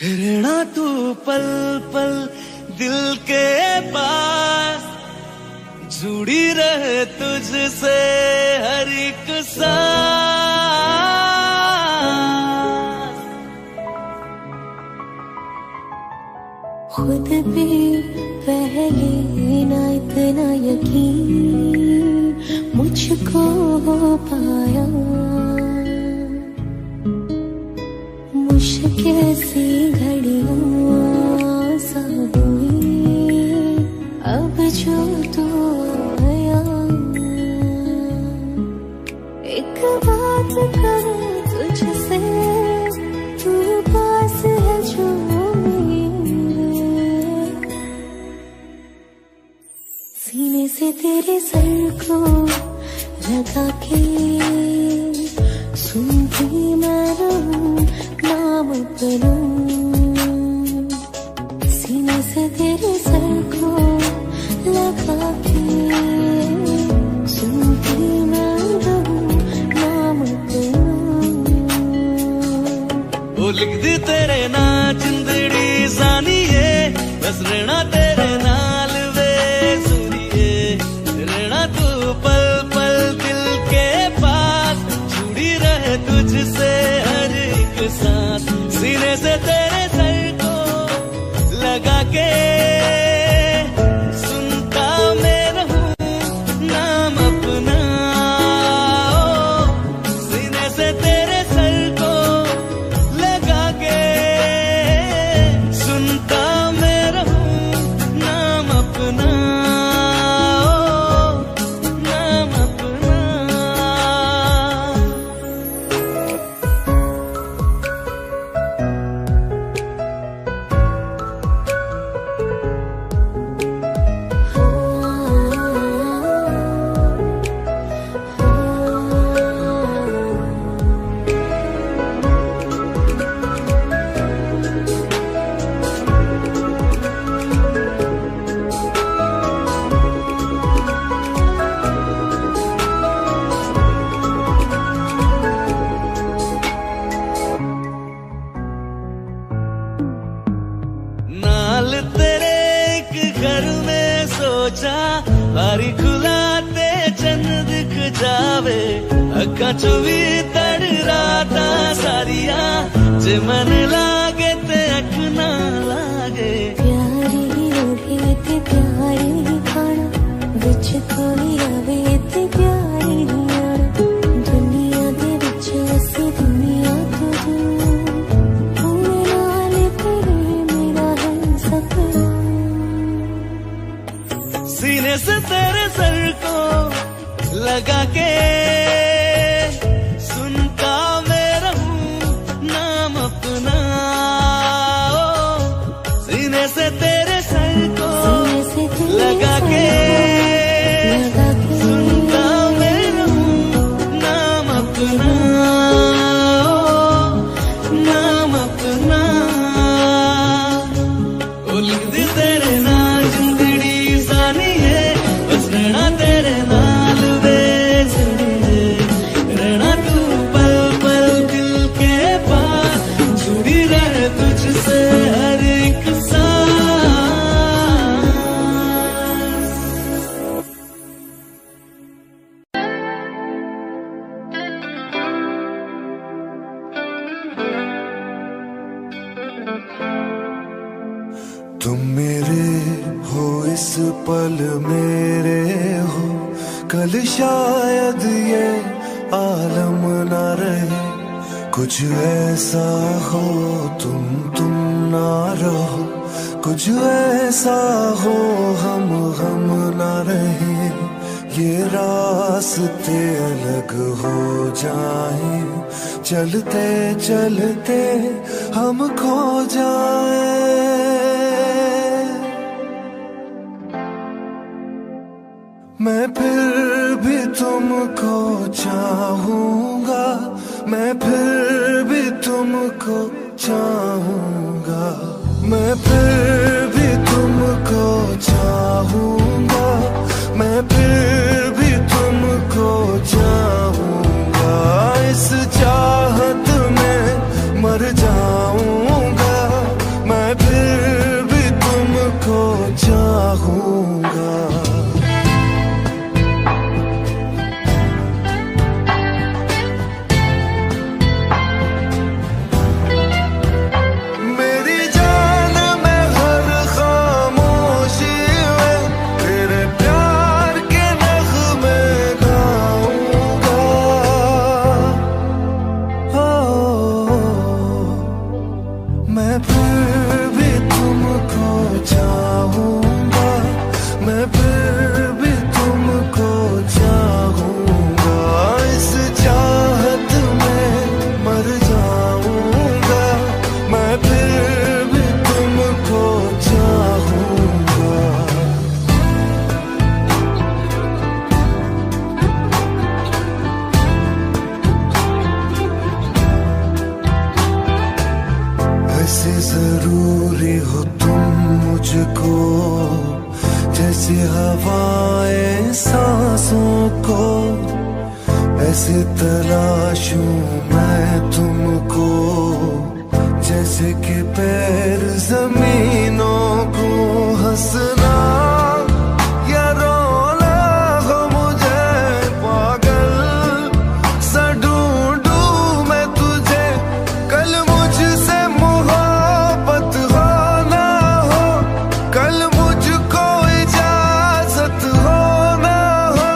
रहना तू पल पल दिल के पास, जुड़ी रहे तुझसे हर एक सांस। खुद भी पहले ना इतना यकीन मुझको हो पाया, मुश्किल सी घड़ियां सा हुई अब जो तू आया। एक बात करूं तुझसे, तू पास है जो सीने से तेरे सर को लगा के सुनती मैं रहूं नाम अपना। सीने से तेरे सर को लगा के सुनती मैं रहूं नाम अपना। वो लिख दी तेरे ना जिंदड़ी जानिए, बस रहना तेरे नाल वे सुनिए। रहना तू पल पल दिल के पास, जुड़ी रहे तुझसे हर एक सांस। सीने से तेरे सर को लगा के सुनता मैं रहूं नाम अपना। सीने से तेरे सर को लगा के सुनता मैं रहूं नाम अपना, नाम अपना। नाल तेरे एक घर में सोचा, बारी खुलाते चंद दिख जावे। अखा चो भी तड़ राता सारिया, जे मन लागे ते अख ना लागे। प्यारी होगी ते प्यारी खाना, विच कोई आवे ते प्यारी आना। दुनिया दे विच असी दुनिया तो दूर, होने नाल तेरे मेरा है सपना। सीने से तेरे सर को लगा के सुनता मैं रहूं नाम अपना। सीने से तेरे सर को लगा के सुनता मैं रहूं नाम अपना, नाम अपना। ओ लिख दी तेरे नाल जिंदड़ी जानिए, बस रहना तेरे नाल वे सुनिए। रहना तू पल पल दिल के पास, जुड़ी रहे तुझसे हर एक सांस। तुम मेरे हो इस पल मेरे हो, कल शायद ये आलम ना रहे। कुछ ऐसा हो तुम ना रहो, कुछ ऐसा हो हम ना रहे। ये रास्ते अलग हो जाए, चलते चलते हम खो जाए। मैं फिर भी तुमको चाहूंगा, मैं फिर भी तुमको चाहूंगा। मैं फिर भी तुमको चाहूंगा, मैं फिर भी तुमको चाहूंगा। इस चाहत में मर जाऊंगा, मैं फिर भी तुमको चाहूंगा, मैं फिर भी तुमको चाहूंगा, इस चाहत में मर जाऊंगा, मैं फिर भी तुमको चाहूंगा। ऐसे जरूरी हो तुम मुझको, जैसे हवाएं सांसों को, ऐसे तलाशूं मैं तुमको, जैसे कि पैर जमीनों को। हंसना या रोना हो मुझे पागल सा ढूंढूं मैं तुझे, कल मुझसे मोहब्बत हो ना हो, कल मुझको इजाजत हो ना हो,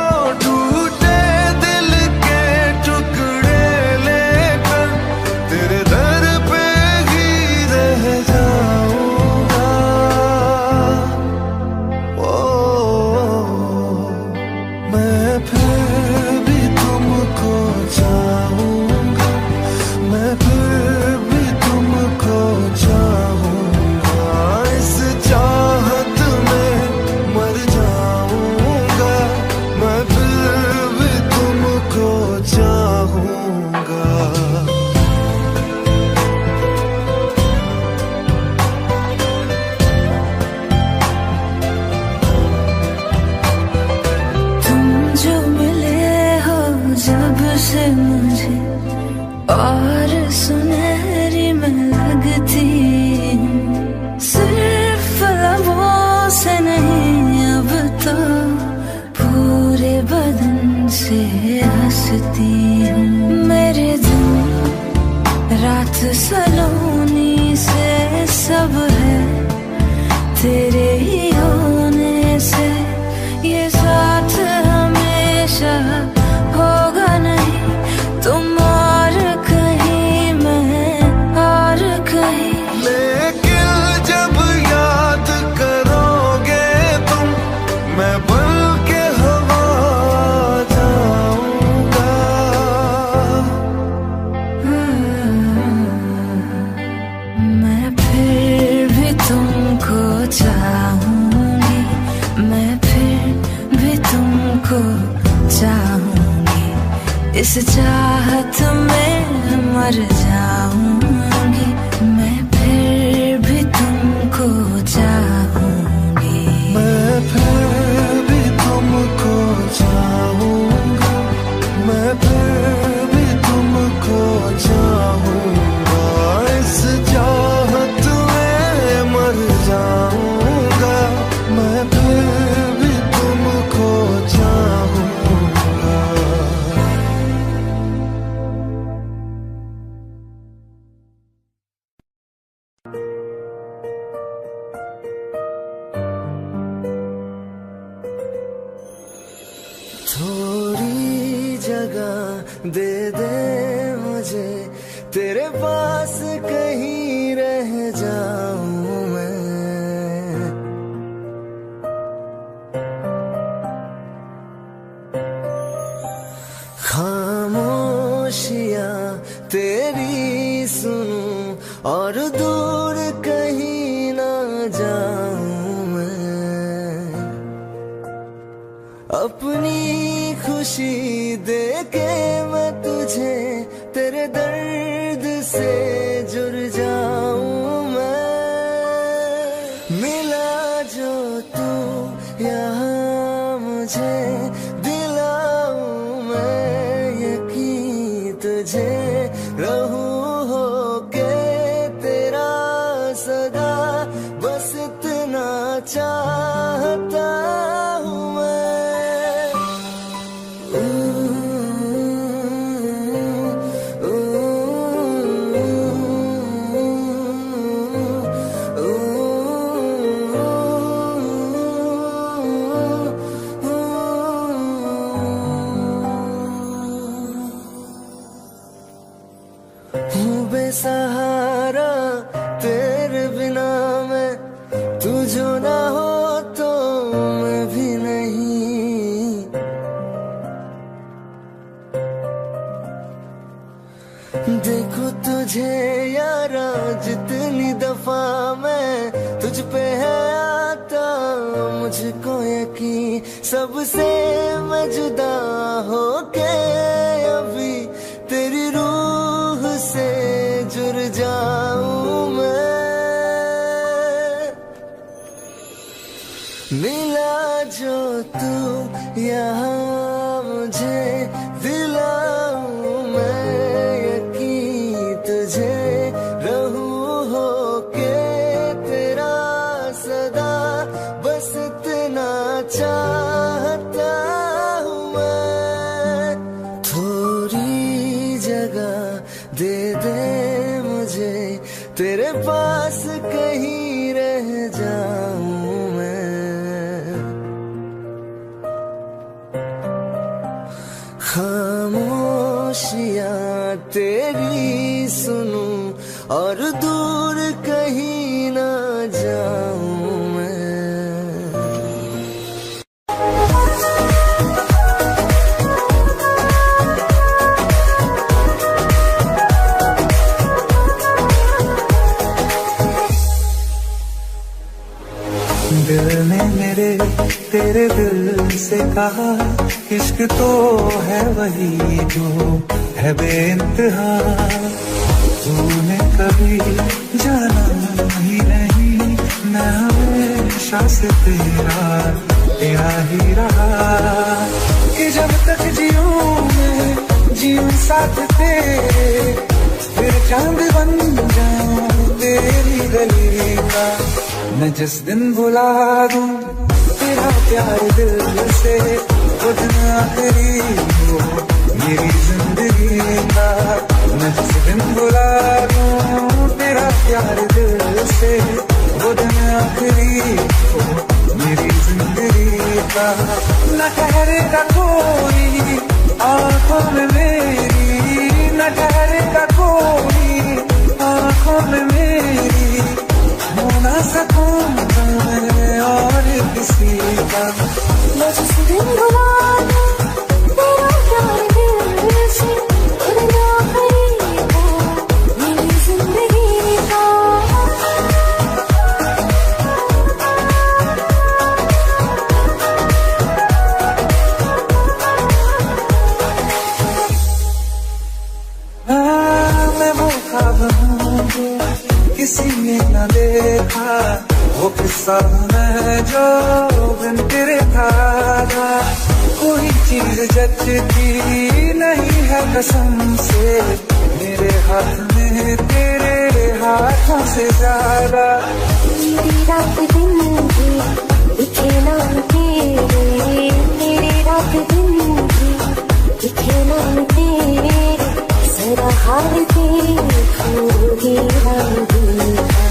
टूटे दिल के टुकड़े लेकर तेरे दर पे ही रह जाऊंगा। ओ, मैं फिर भी तुमको चाहूंगा, मैं फिर भी तुमको चाहूंगा, इस चाहत में मर जाऊंगा, मैं फिर भी तुमको चाहूंगा। तुम जो मिले हो जब से मुझे, और सुनहरी मैं लगती हूँ, सिर्फ लबों से नहीं अब तो पूरे बदन से हंसती हूँ। मेरे दिन रात सलोनी से सब है तेरे ही होने से, ये साथ हमेशा होगा नहीं, तुम और कहीं मैं और कहीं। लेकिन जब याद करोगे तुम, मैं बन के हवा जाऊंगा। मैं फिर भी तुमको चाहूंगी, मैं फिर भी तुमको चाहूंगी, इस चाहत में मर जाऊंगी, मैं फिर भी तुमको चाहूंगी। मैं फिर भी तुमको चाहूंगा, मैं फिर भी तुमको चाहूंगा, इस चाहत में मर जाऊंगा, मैं फिर भी तुमको चाहूंगा। थोड़ी जगह दे दे मुझे, तेरे पास कहीं रह जाऊं मैं। खामोशियां तेरी सुनूं और दूर कहीं ना जाऊं मैं, अपनी खुशी देके मैं तुझे तेरे दर्द से जुड़ जाऊं मैं। मिला जो तू यहाँ मुझे, दिलाऊं मैं यकीन तुझे, रहूं होके तेरा सदा, बस इतना चाहता हूँ मैं। हूँ बेसहारा तुझे यारा जितनी दफा मैं तुझ पे है आता, मुझको यकीन सबसे मैं जुदा होके अभी तेरी रूह से जुड़ जाऊं मैं। मिला जो तू यहाँ मुझे दिलाऊं मैं यकीन तुझे रहूं होके तेरा सदा, बस इतना चाहता हूँ मैं। थोड़ी जगह दे दे मुझे तेरे पास कहीं रह जाऊं मैं। खामोशियाँ तेरी सुनूं और दूर कहीं ना जाऊं मैं। दिल ने मेरे तेरे दिल से कहा, इश्क तो है वही जो है बेइंतहा। तूने कभी जाना ही नहीं, मैं हमेशा से तेरा ही रहा। कि जब तक जीऊं मैं जीऊं साथ तेरे, फिर चांद बन जाऊं तेरी गली का। मैं जिस दिन भुला दूं तेरा प्यार दिल से, वो दिन आखिरी हो मेरी जिंदगी का। मैं जिस दिन भुला दूं तेरा प्यार दिल से, वो दिन आखिरी हो मेरी जिंदगी का। न ठहरेगा कोई आंखों में मेरी, न ठहरेगा कोई आंखों में मेरी, हो ना सकूंगा मैं और किसी का। मैं जिस दिन भुला दूं तेरा प्यार दिल से, वो दिन आखिरी हो मेरी जिंदगी का। मैं वो ख्वाब हूँ जो किसी ने न देखा, वो किस्सा मैं जो बिन तेरे था। कोई चीज जचती नहीं है कसम से, मेरे हाथ में तेरे हाथों से ज्यादा। मेरी रात दिन भी दिखे नाम तेरे, मेरी रात दिन भी दिखे नाम तेरे। जरा हाल देखूंगी हम दिल का।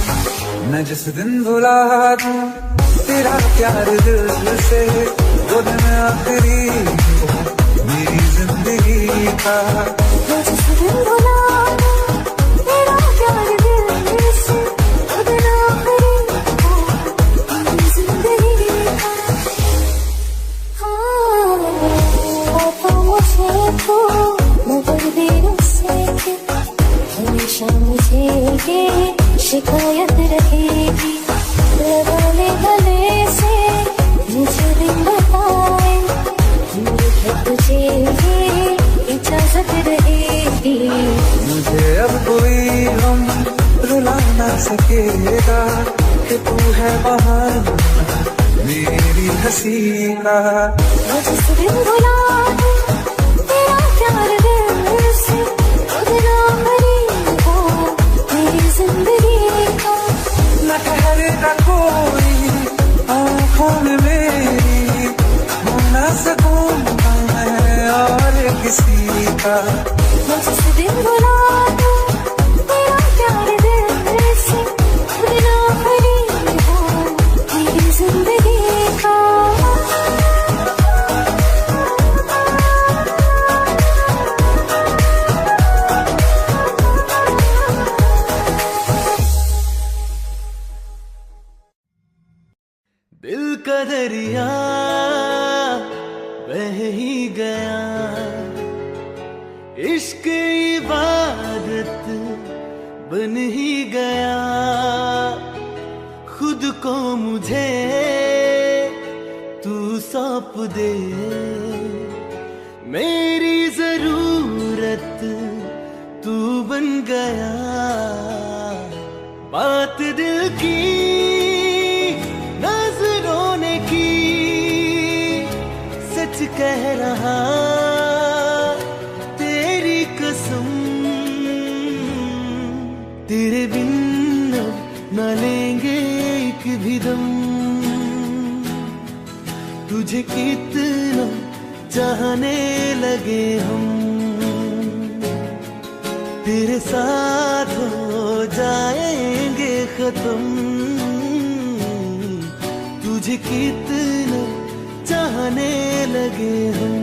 मैं जिस दिन भुला दूं तेरा प्यार दिल से, वो दिन आखिरी हो मेरी जिंदगी का। मैं जिस दिन भुला दूं तेरा प्यार दिल से, वो दिन आखिरी हो मेरी जिंदगी का। हाँ तो मुझे तो मगर देरों से हमेशा मुझे ये शिकायत रहेगी। लगा ले गले से मुझे दिन बताए, मुझे तुझे ये इजाजत रहेगी। मुझे अब कोई गम रुला ना सकेगा, कि तू है वहाँ मेरी हंसी का। मैं जिस दिन भुला दूं तेरा प्यार दिल से, वो दिन आखिरी हो मेरी जिंदगी का। न ठहरेगा कोई आँखों में मेरी, हो ना सकूंगा मैं और किसी का। मैं जिस दिन भुला दूं तेरा प्यार दिल से, वो दिन आखिरी हो मेरी जिंदगी का। दिल का दरिया बह ही गया, इश्क इबादत बन ही गया खुद को मुझे तू सौंप दे, मेरी जरूरत तू बन गया। बात दिल की नजरों ने की, सच कह रहा तेरी कसम, तेरे बिन न लेंगे एक भी दम। तुझे कितना चाहने लगे हम, तेरे साथ हो जाएंगे खत्म। तुझे कितना चाहने लगे हम।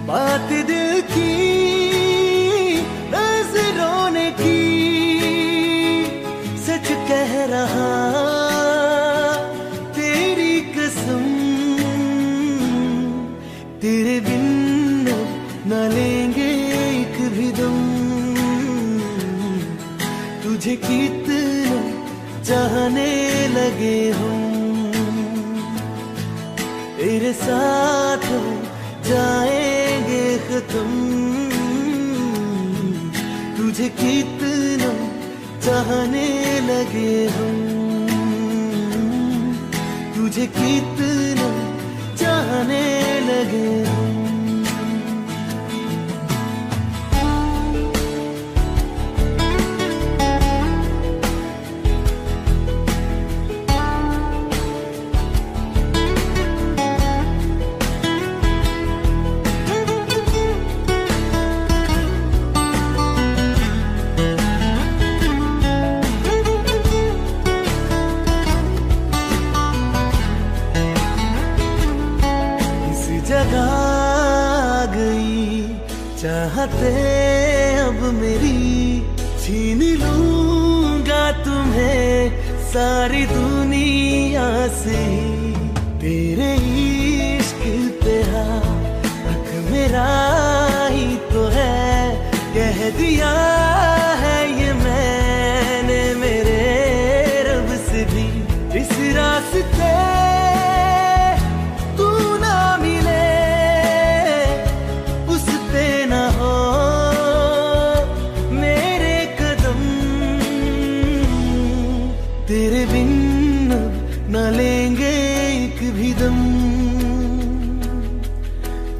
बात दिल की नजरों ने की, सच कह रहा तेरी कसम, तेरे बिन न लेंगे एक भी दम। तुझे कितना चाहने लगे हम, तेरे साथ जाएंगे खत्म। तुझे कितना चाहने लगे हम, तुझे कितना चाहने लगे हम। जगा गई चाहते अब मेरी, छीन लूंगा तुम्हें सारी दुनिया से। तेरे इश्क पे हक मेरा ही तो है, कह दिया है ये मैंने मेरे रब से भी। इस रास्ते तेरे बिन न लेंगे एक भी दम।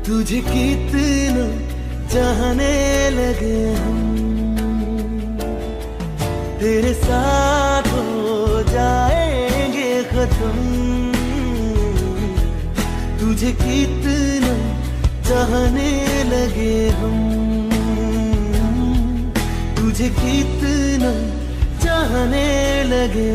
तुझे कितना चाहने लगे हम, तेरे साथ हो जाएंगे खत्म। तुझे कितना चाहने लगे हम, तुझे कितना चाहने लगे।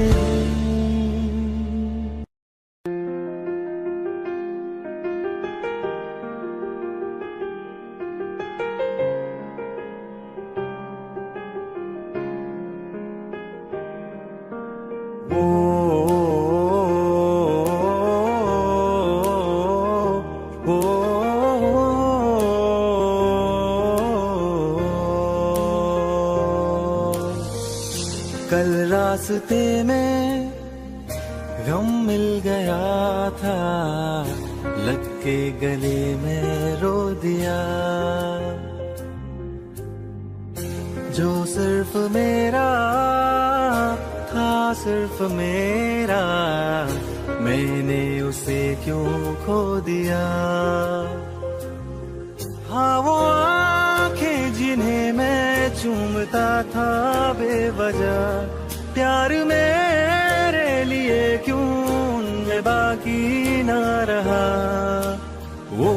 कल रास्ते में गम मिल गया था, लग के गले में रो दिया। जो सिर्फ मेरा था, सिर्फ मेरा, मैंने उसे क्यों खो दिया। हाँ वो आंखें जिन्हें मैं चूमता था बेवजह, प्यार मेरे लिए क्यों उनमें बाकी ना रहा। वो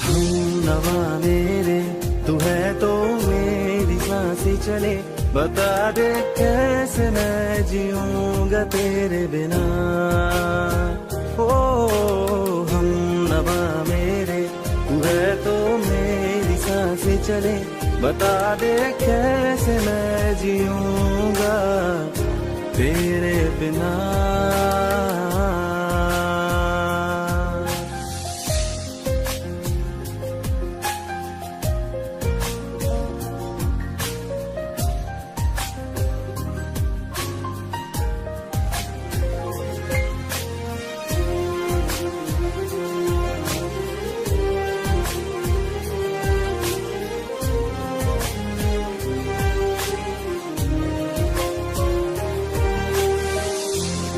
हम नवा मेरे, तू है तो मेरी सांसें चले, बता दे कैसे मैं जीऊंगा तेरे बिना। ओ हम नवा मेरे, तू है तो मेरी सांसें चले। बता दे कैसे मैं जीऊंगा तेरे बिना।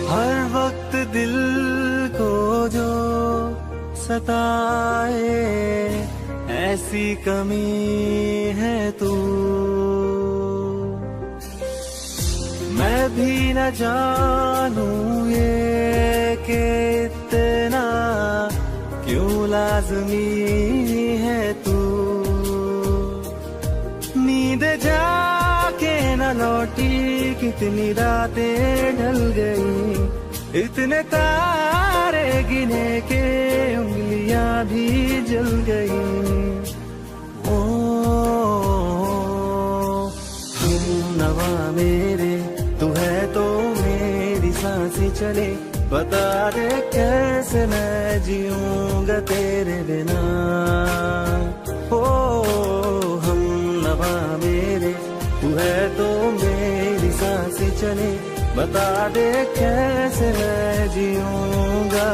हर वक्त दिल को जो सताए ऐसी कमी है तू। मैं भी न जानूं ये कि इतना क्यों लाज़मी है तू। नींद जाके न लौटी कितनी रातें ढल गई। इतने तारे गिने के उंगलियां भी जल गई। ओ हम नवा मेरे, तू है तो मेरी सांसें चले। बता दे कैसे मैं जीऊंगा तेरे बिना। ओ हम नवा मेरे, तू है तो मेरी सांसें चले। बता दे कैसे मैं जीऊंगा।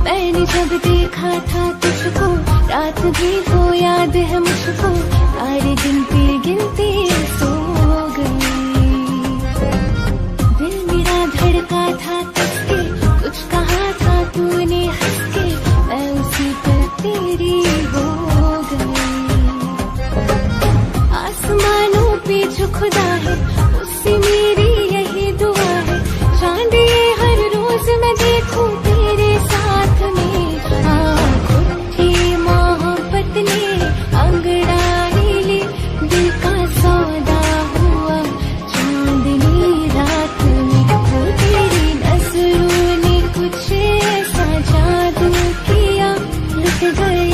मैंने जब देखा था तुझको, रात भी वो याद है मुझको। सारे गिनती सो गई। दिल मेरा धड़का था किसके, कुछ कहा था तूने हंस के। मैं उसी पर तेरी हो गई। आसमानों पे जो खुदा है उससे मेरी यही दुआ है। चांद ये हर रोज मैं देखूं तेरे साथ में। मोहब्बत ने अंगड़ाई ले, दिल का सौदा हुआ चांदनी रात में। वो तेरी नजरों ने कुछ ऐसा जादू किया, लुट गए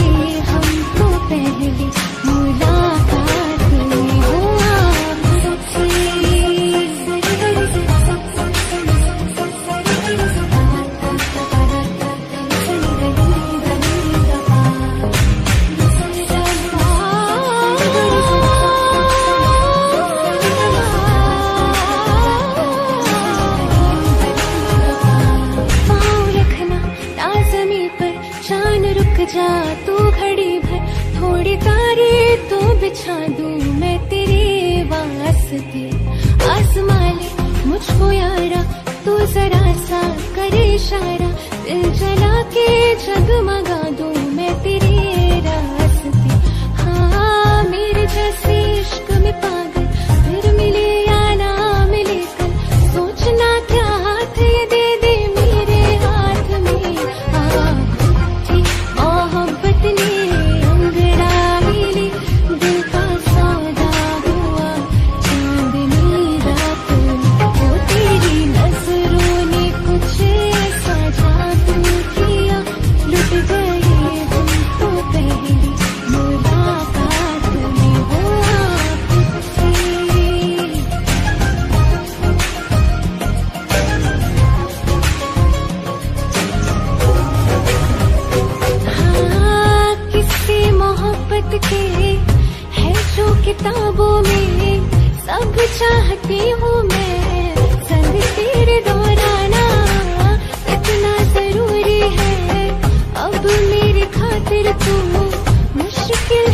हम तो पहले मुलाकात में। हुआ जा तू घड़ी भर, थोड़ी तारे तो बिछा दूं मैं तेरे वास्ते। आसमां ले मुझको यारा, तू जरा सा करे इशारा। दिल जला के जगमगा दूं मैं तेरे रास्ते। हाँ मेरे जैसे इश्क में पागल फिर मिले या ना मिले कल। सोचना क्या हाथ ये दे दे मेरे हाथ में। मोहब्बत ने अंगड़ाई ले, दिल का सौदा हुआ चांदनी रात में। वो तेरी नजरों ने कुछ ऐसा जादू किया, लुट गए हम तो पहली मुलाकात में। हुआ मोहब्बत के है जो किताबों में, सब चाहती हूँ मैं संग तेरे दौराना। इतना जरूरी है अब मेरी खातिर तू, मुश्किल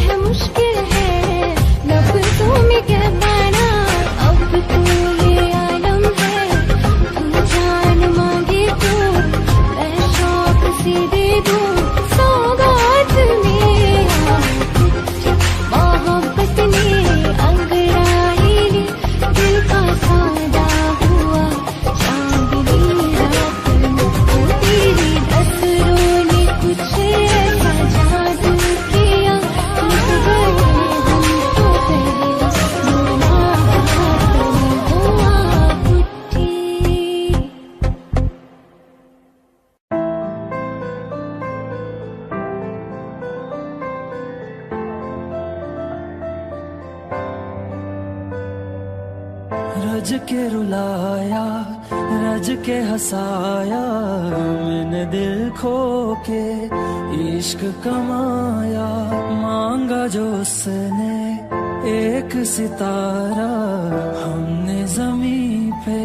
है लफ्ज़ों में क्या पाना। अब तू ये आलम है, तू जान मांगे तो मैं शौक से दे दूँ। रज के रुलाया, रज के हंसाया, मैंने दिल खो के इश्क कमाया। मांगा जो उसने एक सितारा, हमने जमीन पे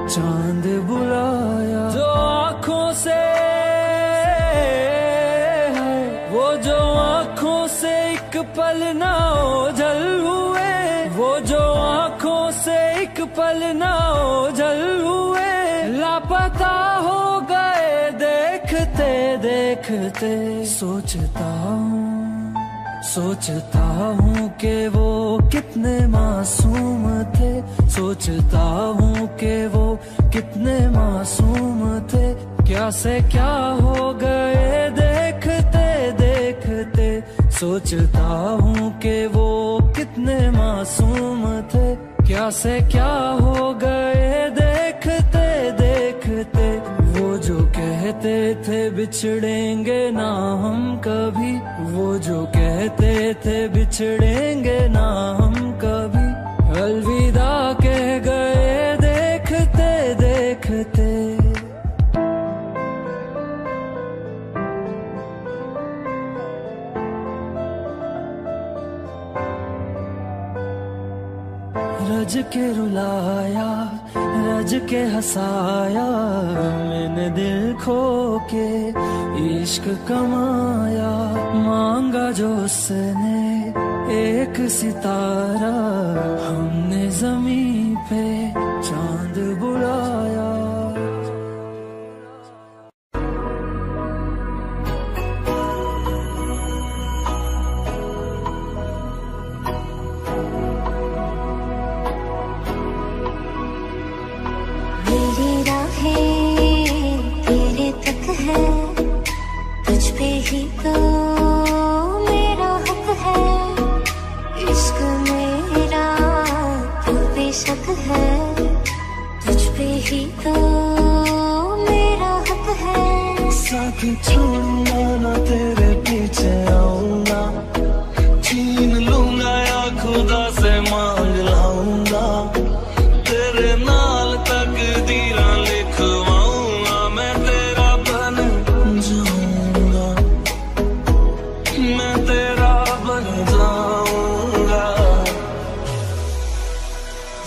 चांद बुलाया। जो आँखों से वो जो आँखों से एक पल ना ओझल हुए, वो जो आँखों से एक पल ना ओझल हुए, लापता हो गए देखते देखते। सोचता हूँ कि वो कितने मासूम थे, सोचता हूँ कि वो कितने मासूम थे। क्या से क्या हो गए देखते देखते। सोचता हूँ कि वो कितने मासूम थे, क्या से क्या हो गए देखते देखते। वो जो कहते थे बिछड़ेंगे ना हम कभी, वो जो कहते थे बिछड़ेंगे ना हम कभी, अलविदा कह गए देखते देखते। रज के रुलाया, रज के हंसाया, मैंने दिल खो के इश्क कमाया। मांगा जो उसने एक सितारा, हमने जमीन पे चांद बुलाया। तेरे तक है, तुझ पे ही तो मेरा हक है। इश्क मेरा तू बेशक है, तुझ पे ही तो मेरा हक है। साथ छोड़ूंगा ना तेरे पीछे आऊंगा, छीन लूंगा या खुदा से मांग लाऊंगा। तेरे नाल तकदीरां लिखवाऊंगा, मैं तेरा बन जाऊंगा, मैं तेरा बन जाऊंगा।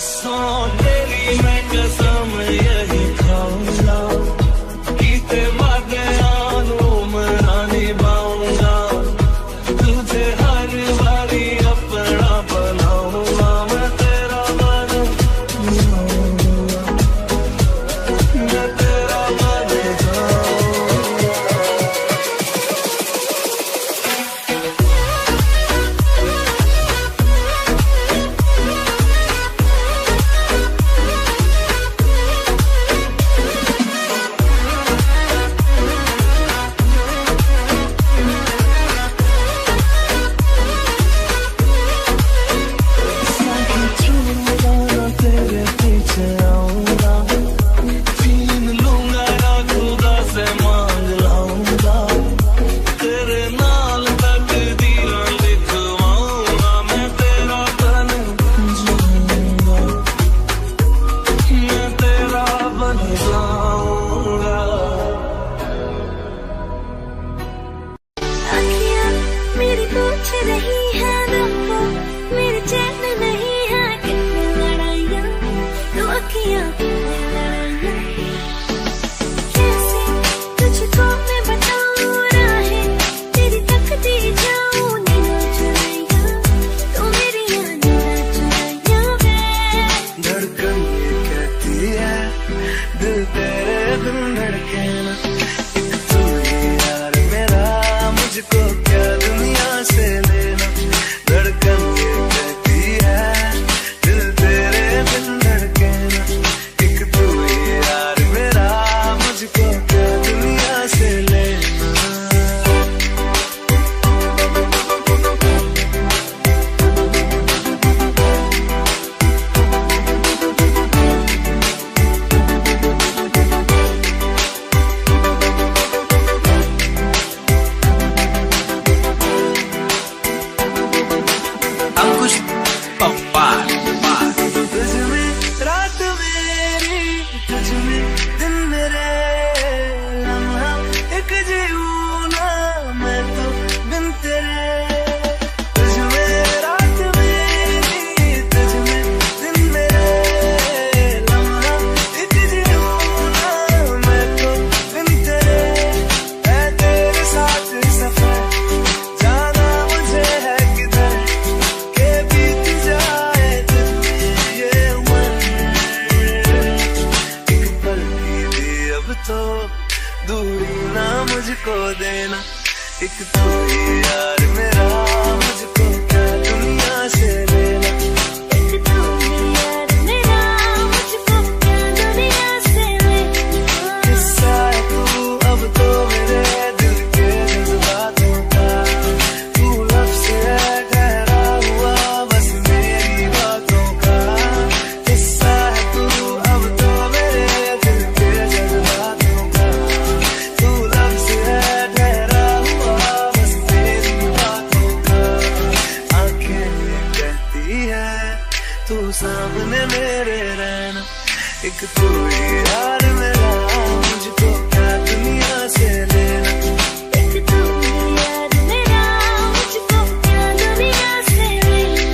सौ तेरी मैं कसम यही खाऊंगा, कीते वादे मना निभाऊंगा। तुझे हर बारी अपना बनाऊंगा, मैं तेरा बन जाऊंगा, मैं तेरा बन जाऊंगा। तेरे पीछे आऊंगा, छीन लूंगा या खुदा से मांग लाऊंगा। तेरे नाल तकदीरां लिखवाऊंगा, मैं तेरा बन जाऊंगा, मैं तेरा बन जाऊंगा। अखियाँ मेरी पूछ रही है रब्बा, मेरे चैन नहीं है कितनी लड़ाइयाँ, तो अखियाँ लड़ाइयाँ। कैसे तुझको मैं बताऊँ राहें, तेरी तकती जाऊँ नीना चुराइयाँ, तो मेरी नीना चुराइयाँ वे। धड़कन ये कहती है दिल तेरे बिन धड़के ना, एक तू ही यार मेरा, मुझको क्या दुनिया से लेना। एक तू ही यार मेरा, मुझको क्या दुनिया से लेना। एक तू ही यार मेरा, मुझको क्या दुनिया से लेना। किस्सा है तू अब तो मेरे दिल के जज्बातों का, तू लफ्ज़ है ठहरा हुआ बस मेरी बातों का। किस्सा है तू अब तो मेरे दिल के जज्बातों का, तू लफ्ज़ है ठहरा हुआ बस मेरी बातों का। आंखें कहती है तू सामने मेरे रहना, एक तू ही यार मेरा, मुझको क्या दुनिया से लेना। एक तू ही यार मेरा, मुझको क्या दुनिया से लेना।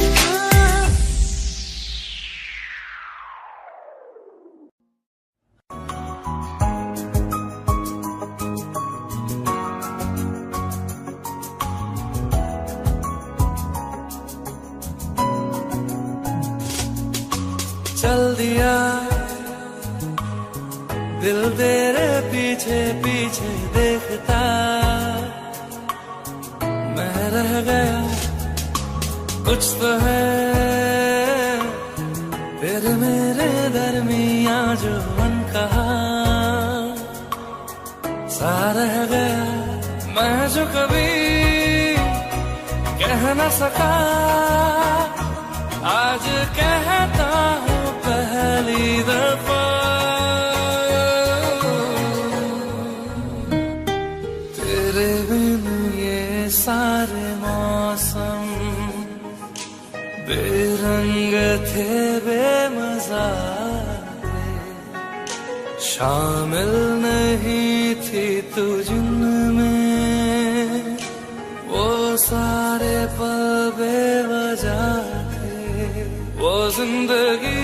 चल दिया दिल तेरे पीछे पीछे देखता, मैं रह गया कुछ तो है तेरे मेरे दरमिया जो अनकहा सा रह गया। मैं जो कभी कह न सका आज कहता हूँ पहली दफा। तेरे बिन ये सारे मौसम बेरंग थे बेमजा थे, शामिल नहीं थी तू जिनमें वो सारे पल बेवजह थे। वो जिंदगी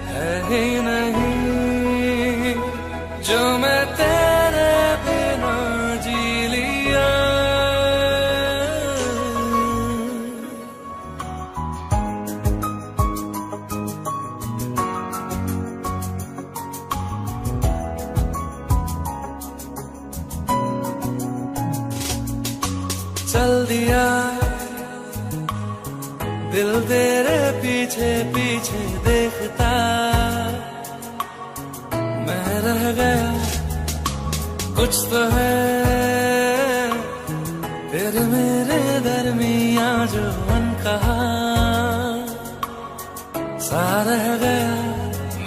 है ही नहीं जो मैं तेरे बिना जी लिया। चल दिया दिल तेरे पीछे पीछे देखता, मैं रह गया कुछ तो है तेरे मेरे दरमिया जो अनकहा सा रह गया।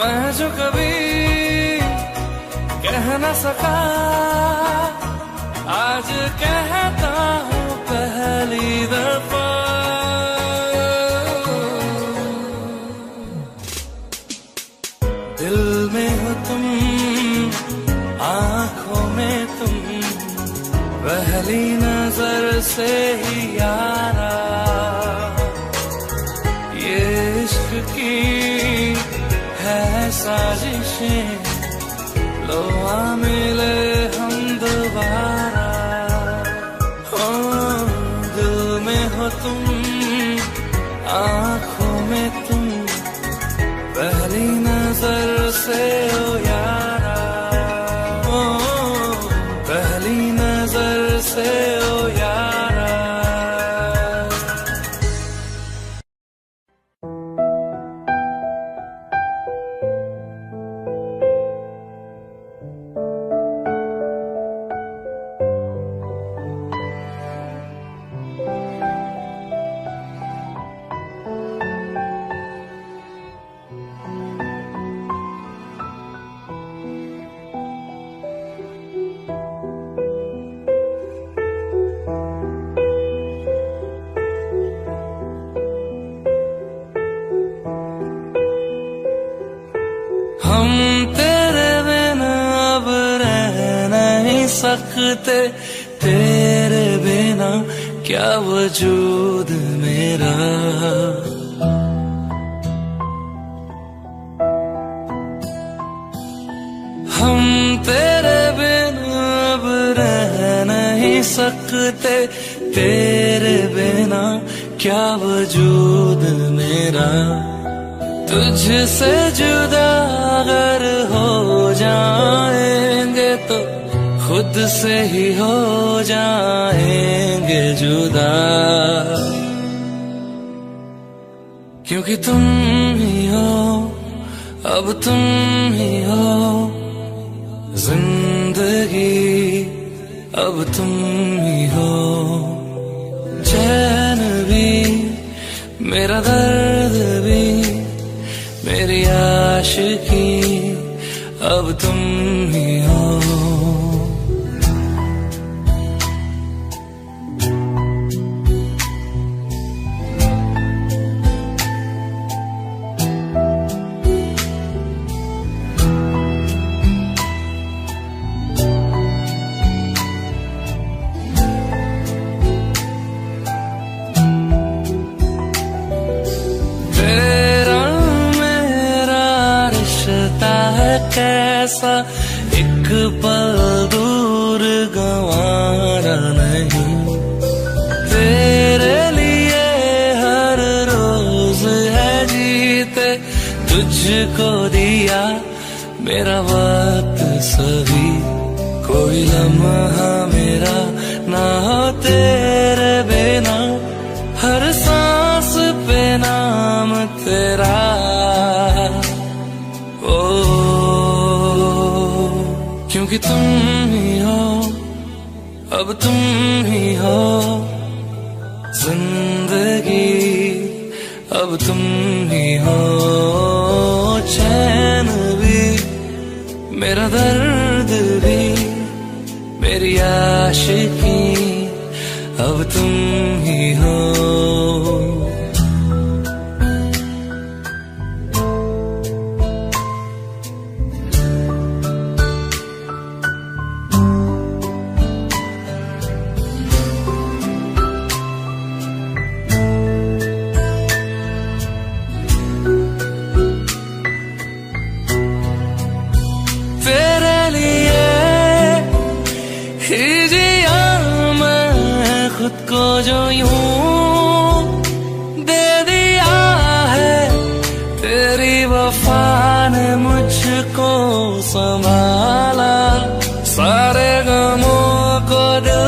मैं जो कभी कह न सका आज कहता हूँ पहली दफा। दिल में हो तुम, आँखों में तुम, पहली नजर से ही यारा ये इश्क की है साजिशें, लो आ मिले हम दोबारा। हो दिल में हो तुम, आँखों में तुम, पहली नजर से ओ यारा, ओ पहली नजर से ओ यारा। हम तेरे बिना अब रह नहीं सकते, तेरे बिना क्या वजूद मेरा। हम तेरे बिना अब रह नहीं सकते, तेरे बिना क्या वजूद मेरा। तुझसे जुदा अगर हो जाएंगे तो खुद वक्त से ही हो जाएंगे जुदा, क्योंकि तुम ही हो, अब तुम ही हो जिंदगी, अब तुम ही हो चैन भी, मेरा दर्द भी, मेरी आशिकी, अब तुम ही हो। कैसा एक पल दूर गंवारा नहीं, तेरे लिए हर रोज है जीते, तुझको दिया मेरा वक्त सभी, कोई लम्हा मेरा ना हो तेरे बिना, हर सांस पे नाम तेरा, क्योंकि तुम ही हो, अब तुम ही हो जिंदगी, अब तुम ही हो चैन भी, मेरा दर्द भी, मेरी आशिकी, अब तुम ही हो। खुद को जो यूं दे दिया है, तेरी वफा ने मुझको संभाला, सारे गमों को दिल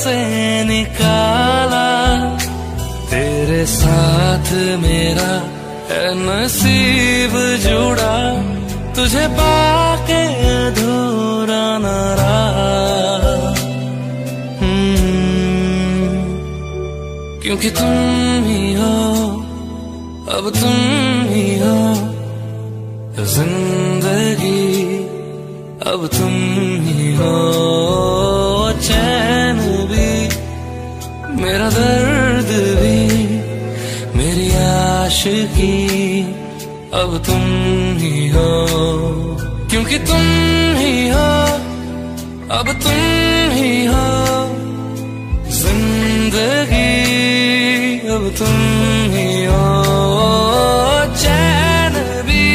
से निकाला, तेरे साथ मेरा है नसीब जुड़ा, तुझे पाके अधूरा न रहा, क्योंकि तुम ही हो, अब तुम ही हो जिंदगी, अब तुम ही हो चैन भी, मेरा दर्द भी, मेरी आशिकी, अब तुम ही हो, क्योंकि तुम ही हो, अब तुम ही हो जिंदगी, अब तुम ही हो चैन भी,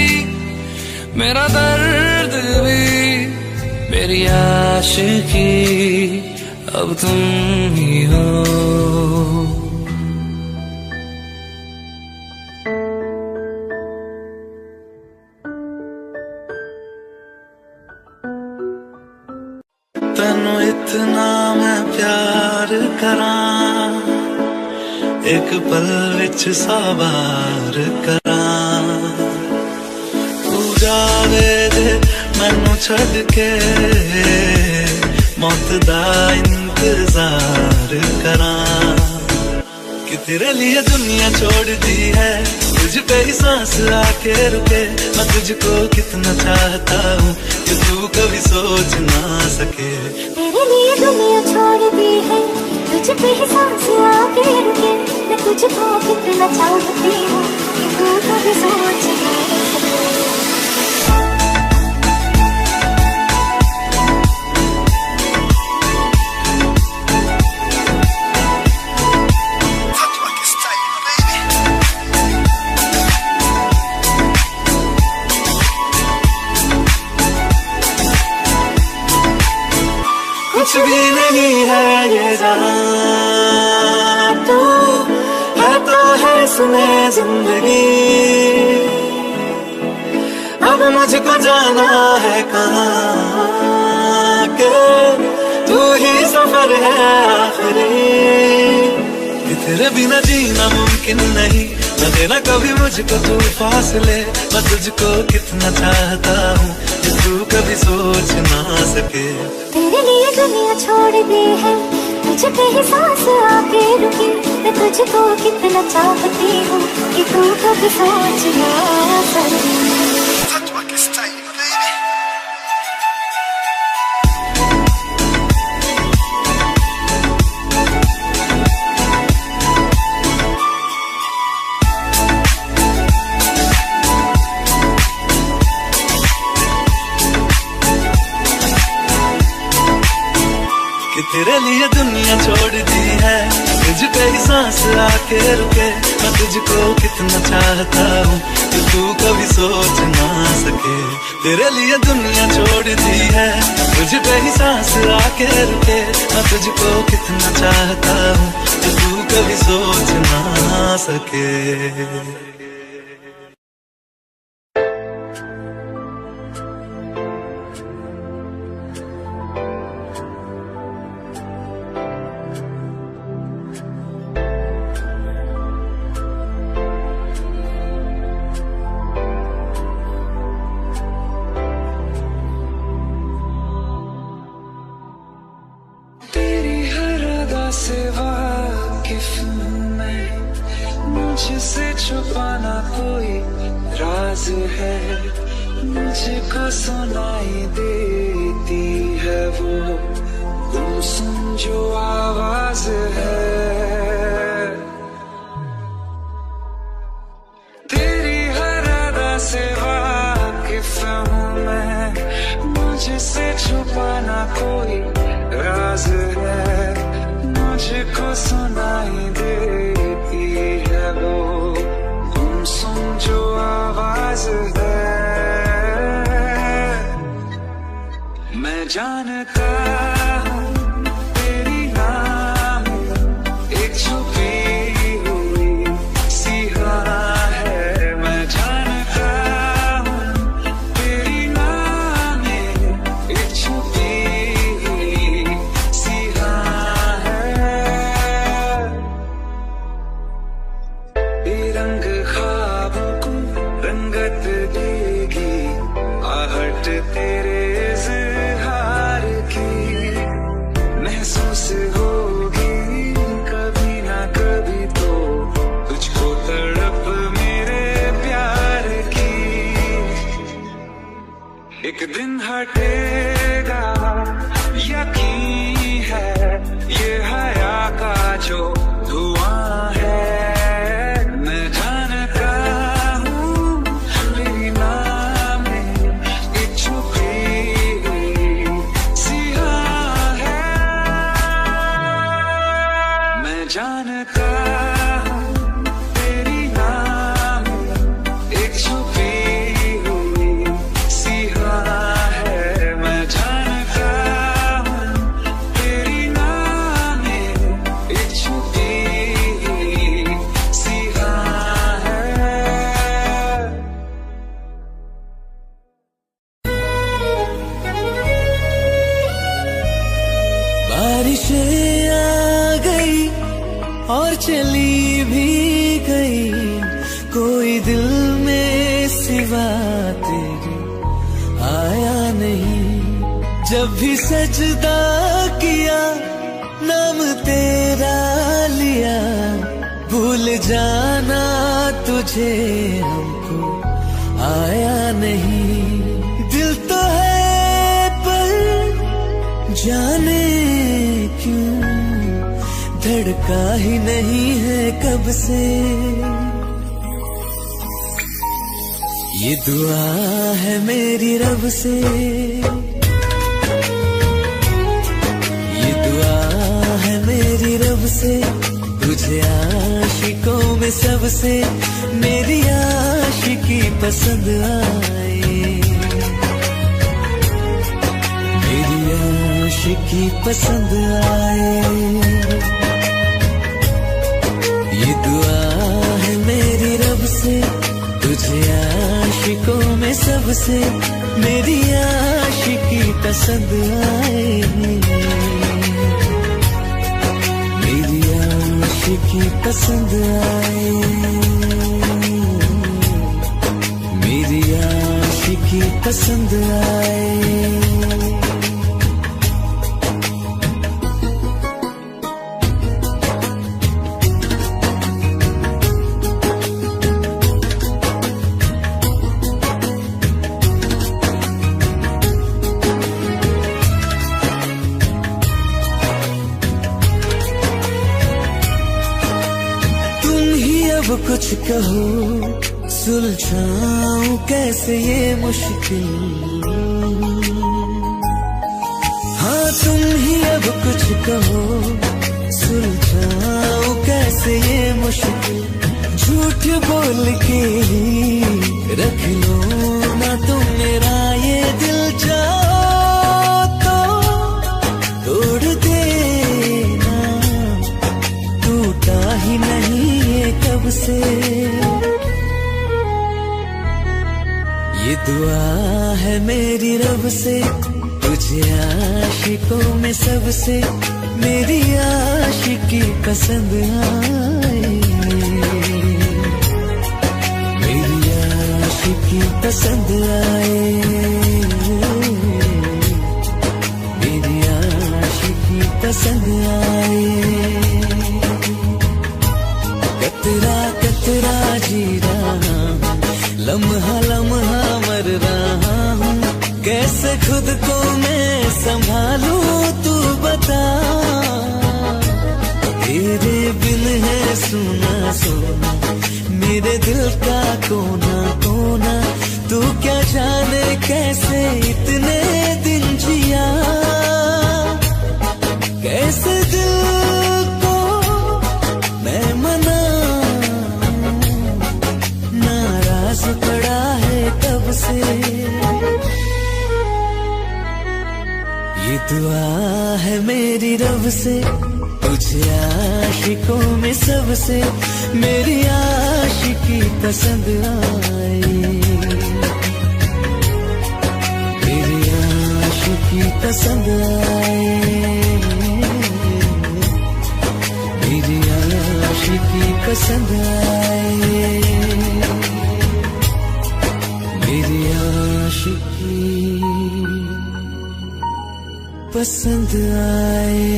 मेरा दर्द भी, मेरी आशिकी, अब तुम ही हो। तैनू इतना मैं प्यार करां, एक पल विच सवार करां, तू जावे दे मैनू छड़ के, मौत दा इंतजार करां, कि तेरे लिए दुनिया छोड़ दी है, तुझ पे ही सांस आके रुके, मैं तुझको कितना चाहता हूँ कि तू कभी सोच ना सके। तेरे लिए दुनिया छोड़ दी है, तुझ पे ही सांस आके रुके, मैं तुझको कितना चाहती हूँ कि तू कभी सोच ना सके। कुछ भी नहीं है ये जहां, तू है तो है इसमें जिंदगी, अब मुझको जाना है कहाँ के ही सफर है आखिरी, कि तेरे बिना जीना मुमकिन नहीं, न देना कभी मुझको तू फासले, मैं तुझको कितना चाहता हूँ कि तू कभी सोच ना सके। तेरे लिए दुनिया छोड़ दी है, तुझ पे ही सांस आके रुकी, मैं तुझको कितना चाहती हूँ कि तू कभी सोच ना सके। कि तेरे लिए दुनिया छोड़ दी है, तुझ पे ही सांस आके रुके, मैं तुझको कितना चाहता हूँ कि तू कभी सोच ना सके। तेरे लिए दुनिया छोड़ दी है, तुझ पे ही सांस आके रुके, मैं तुझको कितना चाहता हूँ कि तू कभी सोच ना सके। से वाकिफ मैं, मुझसे छुपाना कोई राज है, मुझको सुनाई देती है वो गुमसुम जो आवाज है। तेरी हर अदा से वाकिफ हूँ मैं, मुझसे छुपाना कोई राज है, मुझको सुनाई देती है वो गुमसुम जो आवाज है। मैं जानता हूँ तेरी नाम एक छुपी हुई सी राह है, मैं जानता हूँ तेरी नाम एक छुपी हुई सी राह है। रंग ख्वाबों को रंगत देगी आहट तेरे इज़हार की, महसूस होगी कभी ना कभी तो तुझको तड़प मेरे प्यार की। एक दिन हटेगा यकीन है ये हया का जो धुआं है, जानता हूँ तेरी नाम एक छुपी हुई सी राह है, मैं जानता हूँ तेरी नाम एक छुपी हुई सी राह है। बारिशें आ गई और चली भी गई, कोई दिल में सिवा तेरे आया नहीं। जब भी सजदा किया नाम तेरा लिया, भूल जाना तुझे हमको आया नहीं। दिल तो है पर जाने क्यों धड़का ही नहीं है कब से। ये दुआ है मेरी रब से, ये दुआ है मेरी रब से, तुझे आशिकों में सबसे मेरी आशिकी पसंद आए, मेरी आशिकी पसंद आए। ये दुआ है मेरी रब से, तुझे आशिकों में सबसे मेरी आशिकी पसंद आए। आशिकी पसंद आए, मेरी आशिकी पसंद आए। अब कुछ कहो, सुलझाऊं कैसे ये मुश्किल। हाँ तुम ही अब कुछ कहो, सुलझाऊं कैसे ये मुश्किल। झूठ बोल के ही रख लो ना तुम मेरा ये दिल, चाहो तो तोड़ देना, टूटा ही नहीं कब से। ये दुआ है मेरी रब से, तुझे आशिकों में सबसे मेरी आशिकी पसंद आए, मेरी आशिकी पसंद आए, मेरी आशिकी पसंद आए। कतरा कतरा जी रहा हूँ, लम्हा लम्हा मर रहा हूँ, कैसे खुद को मैं संभालूं तू बता। तेरे बिन है सुना सुना मेरे दिल का कोना कोना, तू क्या जाने कैसे इतने दिन जिया, कैसे दिल को मैं मना, नाराज पड़ा है कब से। ये दुआ है मेरी रब से, तुझे आशिकों में सबसे मेरी आशिकी पसंद आए, मेरी आशिकी पसंद आए, मेरी आशिकी पसंद आए, मेरी आशिकी पसंद आए।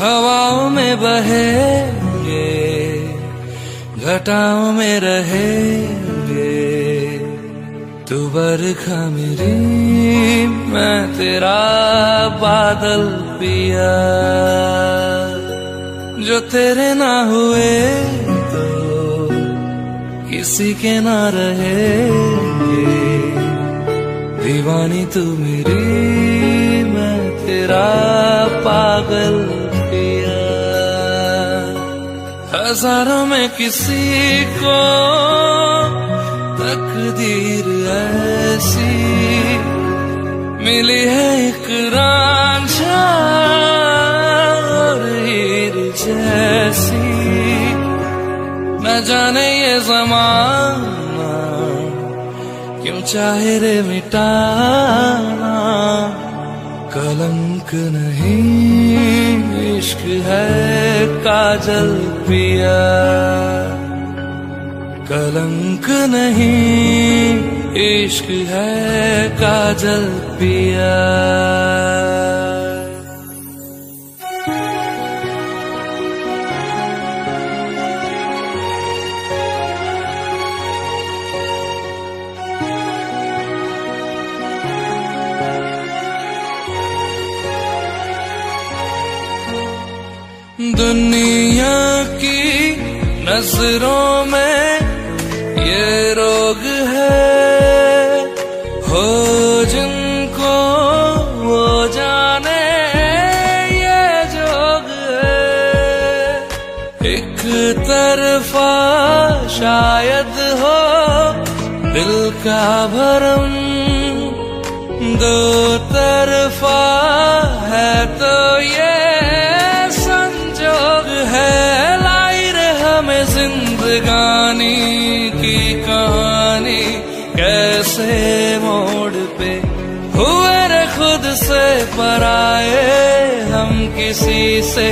हवाओं में बहेंगे, घटाओं में रहेंगे, तू बरखा मेरी मैं तेरा बादल पिया। जो तेरे ना हुए तो किसी के ना रहेंगे, दीवानी तू मेरी मैं तेरा पागल पिया। हजारों में किसी को तकदीर ऐसी मिली है, एक रांझा और हीर जैसी। न जाने ये ज़माना क्यों चाहे रे मिटाना, कलंक नहीं इश्क है काजल पिया, कलंक नहीं इश्क है काजल पिया। दुनिया की नजरों में ये रोग है, हो जिनको वो जाने ये जोग है। एक तरफा शायद हो दिल का भरम, दो तरफा है तो ये संजोग है। लाई जिंदगानी की कहानी कैसे मोड़ पे हुए रे खुद से पराए, हम किसी से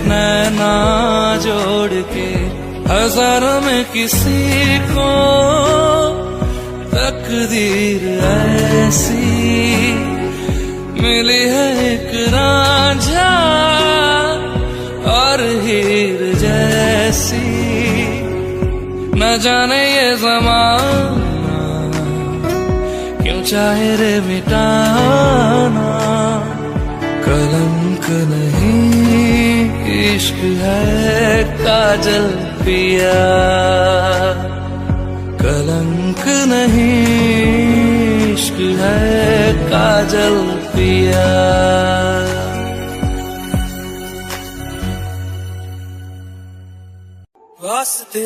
नैना जोड़ के। हजारों में किसी को तकदीर ऐसी मिली है, एक रांझा और हीर जैसी। न जाने ये ज़माना क्यों चाहे रे मिटाना, कलंक नहीं इश्क है काजल पिया, कलंक नहीं इश्क है काजल पिया। वास्ते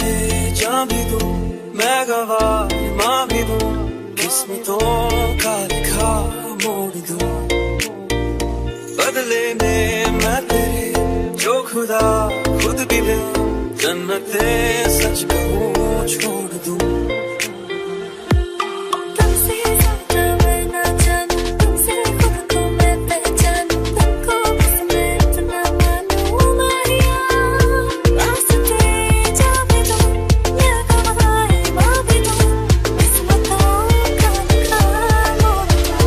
जा भी दूं मैं गवाह माँ भी दूं, किस्मतों का लिखा मोड़ दूं। बदले में मैं तेरे जो खुदा खुद भी दे, जन्नते सच कहूँ छोड़ दूं। तुमसे ज्यादा मैं ना जानूं, तुमसे खुद को मैं पहचानूं, तुमको बस मैं इतना मानूं मारिया। वास्ते जा भी दूं मैं गवाह माँ भी दूं, किस्मतों का लिखा मोड़ दूं।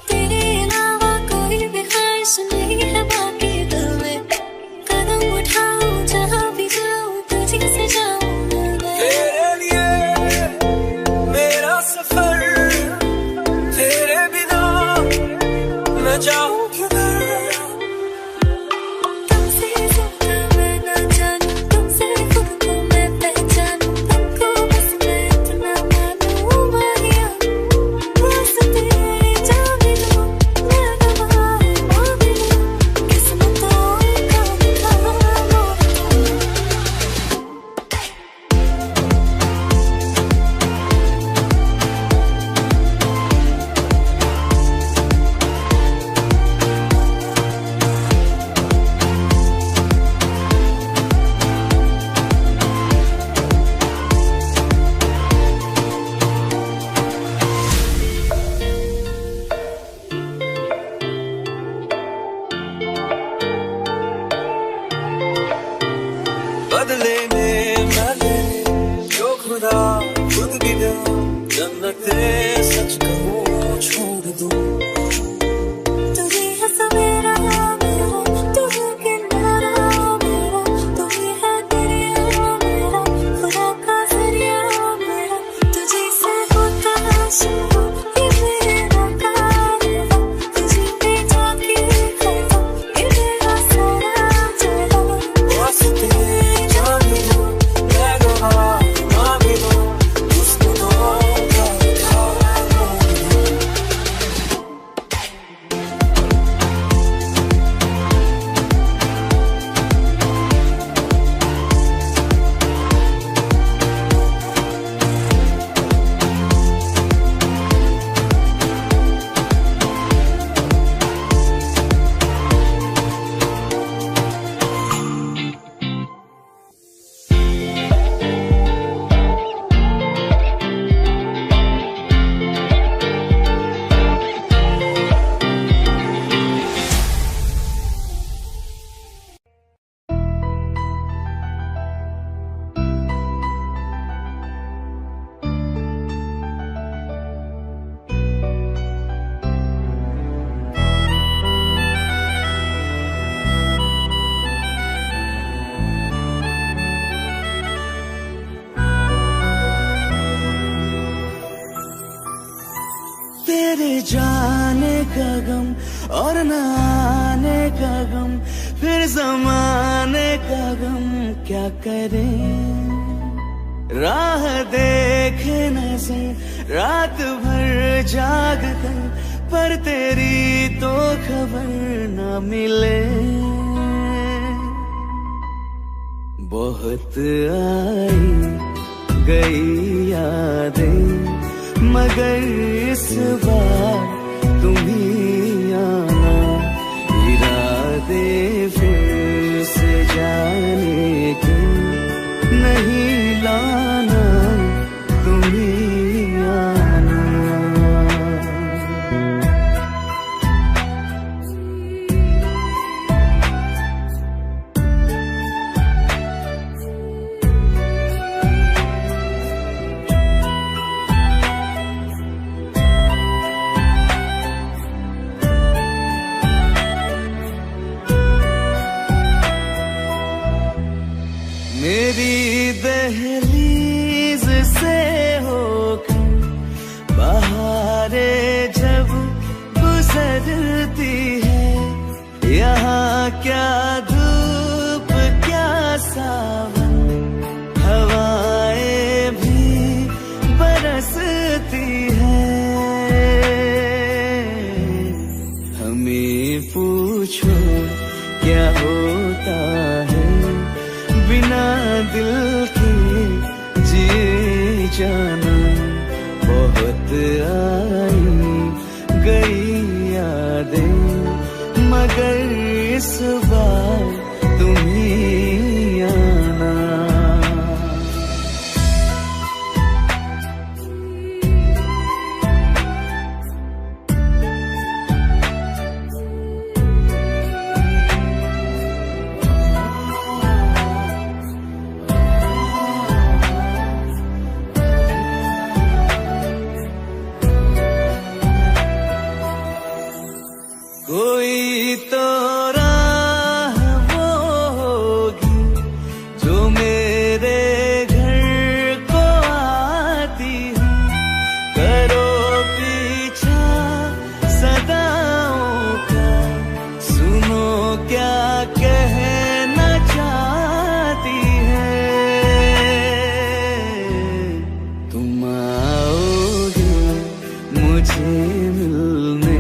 तेरे अलावा कोई भी ख्वाहिश नहीं है बाकी दिल में, कदम उठाऊं जहाँ भी जाऊं तुझी से जाऊं मैं। तेरे लिए मेरा सफर, तेरे बिना मैं जाऊं किधर। तुमसे ज्यादा मैं ना जानूं, तुमसे खुद को मैं पहचानूं, तुमको बस मैं इतना मानूं मारिया। वास्ते जा भी दूं मैं गवाह माँ भी दूं, किस्मतों का लिखा मोड़ दूं। बदले में मैं तेरे जो खुदा खुद भी दे, जन्नते सच कहूँ छोड़ दूं। तुझे है सवेरा मेरा, तू है किनारा मेरा, तू ही है दरिया मेरा, खुदा का जरिया मेरा। तुझे से होता है शुरू ये मेरा कारवां, तुझे पे जाके खता ये मेरा सारा जहां। वास्ते जा भी दूं मैं गवाह माँ भी दूं, किस्मतों का लिखा मोड़ दूं। तेरे जाने का गम और न आने का गम, फिर जमाने का गम क्या करें। राह देखे नजर रात भर जाग कर, पर तेरी तो खबर न मिले। बहुत आई गई यादें मगर इस बार तुम ही आना। इरादे फिर से जाने के नहीं लाना, तुम ही आना। मेरी दहलीज से होकर बहारें जब गुजरती है, यहाँ क्या धूप क्या सावन, हवाएं भी बरसती है। हमें पूछो क्या होता है बिना दिल के जिए जाना। बहुत आई गई यादें मगर इस बार तुम ही आना। कोई तो राह वो होगी जो मेरे घर को आती है। करो पीछा सदाओं का, सुनो क्या कहना चाहती है। तुम आओगे मुझे मिलने,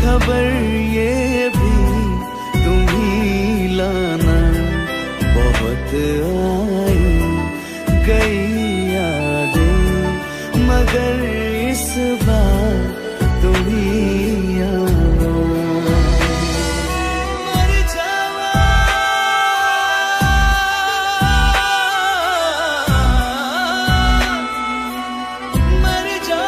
खबर ये भी तुम ही लाना। बहुत आई गई यादें मगर इस बार तुम ही आना। मर जावा मर जा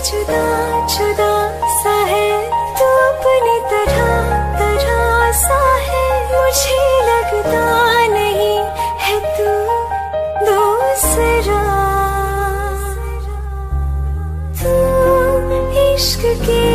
जुदा जुदा सा है तू अपनी तरह तरह सा है, मुझे लगता नहीं है तू दूसरा। तू इश्क की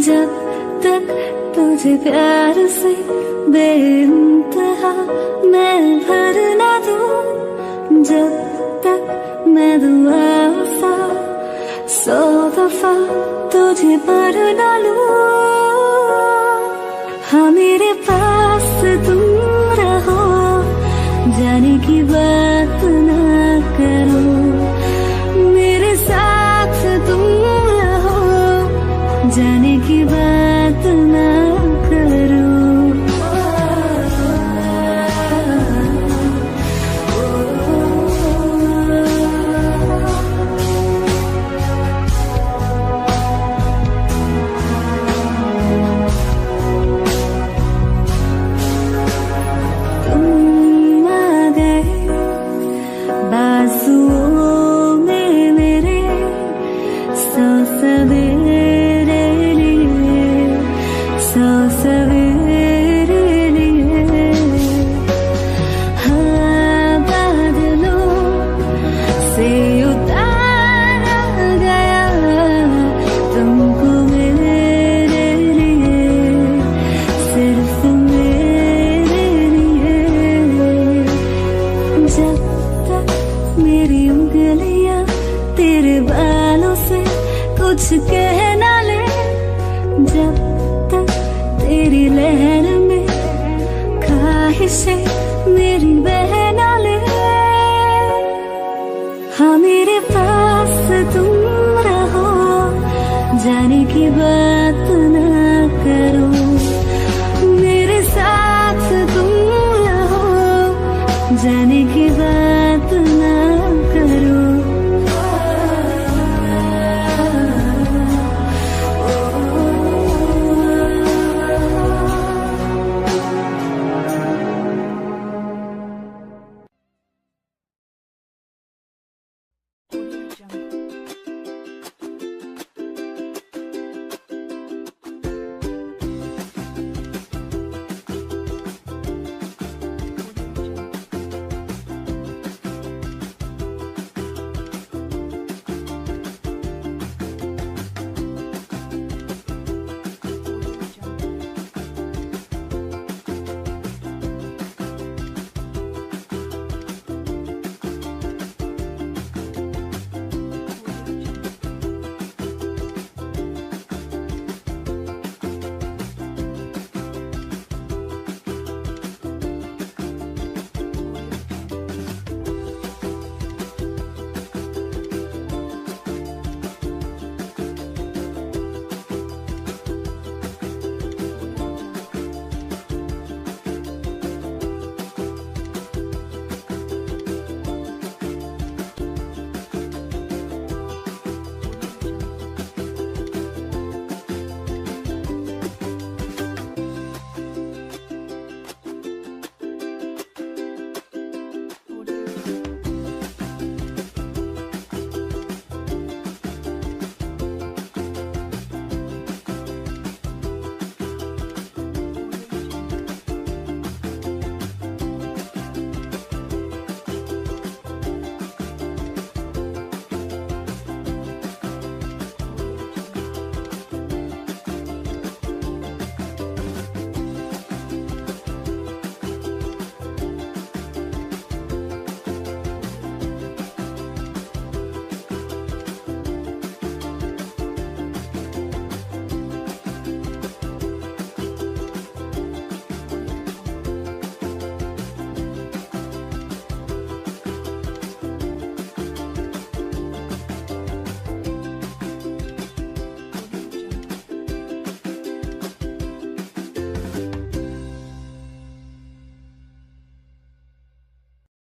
जब तक तुझे प्यार से बेइंतहा मैं भर ना दूं, जब तक मैं दुआ सा 100 दफा तुझे पर ना लूं। हाँ मेरे पास तुम रहो, जाने की बात ना करो, मेरे साथ तुम रहो, जाने की बात ना करो। तुम आ गए बाजुओं में मेरे, 100 सवेरे लिए, 100 सवेरे लिए। हाँ बादलों से उतारा गया तुमको मेरे लिए, सिर्फ मेरे लिए। जब तक मेरी उंगलियां तेरे बालों से कुछ कह ना ले, जब तक तेरी लहर में ख्वाहिशें मेरी बह ना ले। हाँ मेरे पास तुम रहो, जाने की बात ना करो, मेरे साथ तुम रहो, जाने